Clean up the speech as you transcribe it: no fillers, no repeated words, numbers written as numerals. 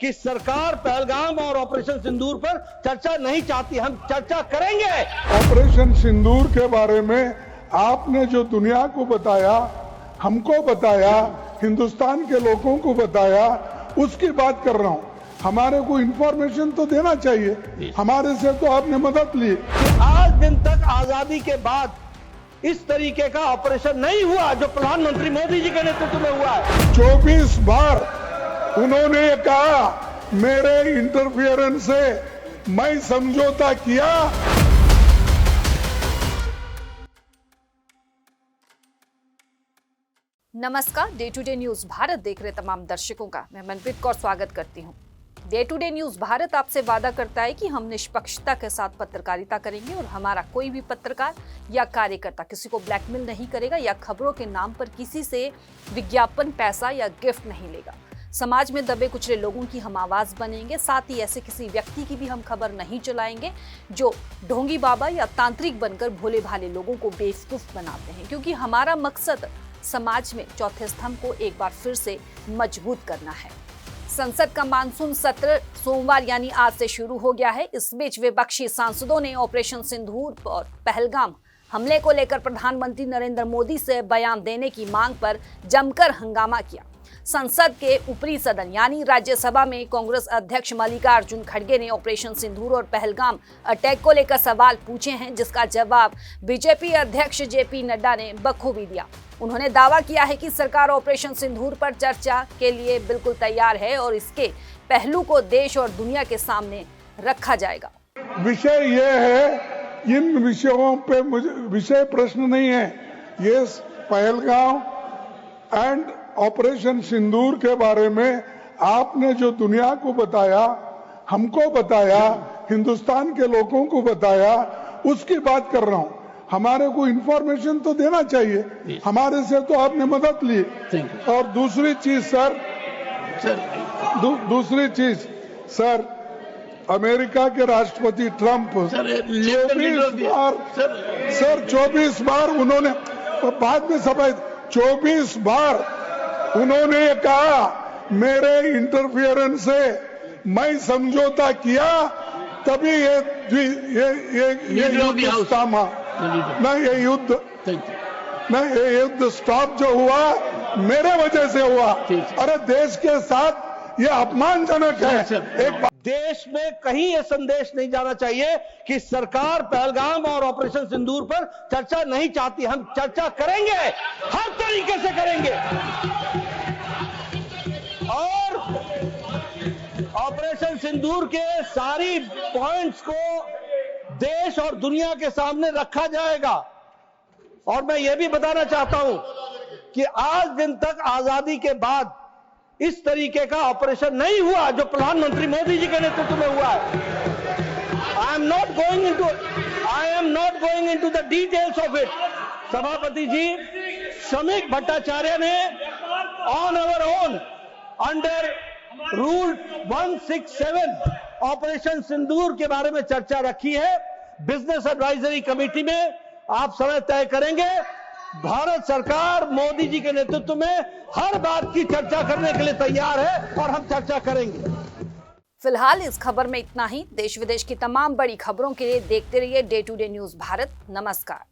कि सरकार पहलगाम और ऑपरेशन सिंदूर पर चर्चा नहीं चाहती। हम चर्चा करेंगे। ऑपरेशन सिंदूर के बारे में आपने जो दुनिया को बताया, हमको बताया, हिंदुस्तान के लोगों को बताया, उसकी बात कर रहा हूं। हमारे को इंफॉर्मेशन तो देना चाहिए। हमारे से तो आपने मदद ली। आज दिन तक आजादी के बाद इस तरीके का ऑपरेशन नहीं हुआ जो प्रधानमंत्री मोदी जी के नेतृत्व में हुआ है। 24 बार उन्होंने कहा मेरे इंटरफियरेंस से मैं समझौता किया। नमस्कार, day to day news Bharat देख रहे तमाम दर्शकों का मैं मनप्रीत कौर स्वागत करती हूं। Day to day news Bharat आपसे वादा करता है कि हम निष्पक्षता के साथ पत्रकारिता करेंगे और हमारा कोई भी पत्रकार या कार्यकर्ता किसी को ब्लैकमेल नहीं करेगा या खबरों के नाम पर किसी से विज्ञापन, पैसा या गिफ्ट नहीं लेगा। समाज में दबे कुचले लोगों की हम आवाज बनेंगे। साथ ही ऐसे किसी व्यक्ति की भी हम खबर नहीं चलाएंगे जो ढोंगी बाबा या तांत्रिक बनकर भोले भाले लोगों को बेवकूफ बनाते हैं, क्योंकि हमारा मकसद समाज में चौथे स्तंभ को एक बार फिर से मजबूत करना है। संसद का मानसून सत्र सोमवार यानी आज से शुरू हो गया है। इस बीच विपक्षी सांसदों ने ऑपरेशन सिंदूर और पहलगाम हमले को लेकर प्रधानमंत्री नरेंद्र मोदी से बयान देने की मांग पर जमकर हंगामा किया। संसद के ऊपरी सदन यानी राज्यसभा में कांग्रेस अध्यक्ष मल्लिकार्जुन खड़गे ने ऑपरेशन सिंदूर और पहलगाम अटैक को लेकर सवाल पूछे हैं, जिसका जवाब बीजेपी अध्यक्ष जेपी नड्डा ने बखूबी दिया। उन्होंने दावा किया है कि सरकार ऑपरेशन सिंदूर पर चर्चा के लिए बिल्कुल तैयार है और इसके पहलू को देश और दुनिया के सामने रखा जाएगा। विषय ये है, इन विषयों पे मुझे विषय प्रश्न नहीं है। ये पहलगाम एंड ऑपरेशन सिंदूर के बारे में आपने जो दुनिया को बताया, हमको बताया, हिंदुस्तान के लोगों को बताया, उसकी बात कर रहा हूं। हमारे को इंफॉर्मेशन तो देना चाहिए। हमारे से तो आपने मदद ली। और दूसरी चीज सर, अमेरिका के राष्ट्रपति ट्रंप 24 बार उन्होंने बाद में सफाई 24 बार उन्होंने कहा मेरे इंटरफियरेंस से मैं समझौता किया, तभी ये युद्ध ये युद्ध स्टॉप जो हुआ मेरे वजह से हुआ। अरे देश के साथ ये अपमानजनक है। देश में कहीं ये संदेश नहीं जाना चाहिए कि सरकार पहलगाम और ऑपरेशन सिंदूर पर चर्चा नहीं चाहती। हम चर्चा करेंगे, हर तरीके से करेंगे और ऑपरेशन सिंदूर के सारी पॉइंट्स को देश और दुनिया के सामने रखा जाएगा। और मैं ये भी बताना चाहता हूं कि आज दिन तक आजादी के बाद इस तरीके का ऑपरेशन नहीं हुआ जो प्रधानमंत्री मोदी जी के नेतृत्व में हुआ है। I am not going into the details of it. सभापति जी श्रमिक भट्टाचार्य ने on our own under rule 167 operation Sindoor के बारे में चर्चा रखी है। बिजनेस एडवाइजरी कमेटी में आप समय तय करेंगे। भारत सरकार मोदी जी के नेतृत्व में हर बात की चर्चा करने के लिए तैयार है और हम चर्चा करेंगे। फिलहाल इस खबर में इतना ही। देश विदेश की तमाम बड़ी खबरों के लिए देखते रहिए day to day news Bharat. नमस्कार।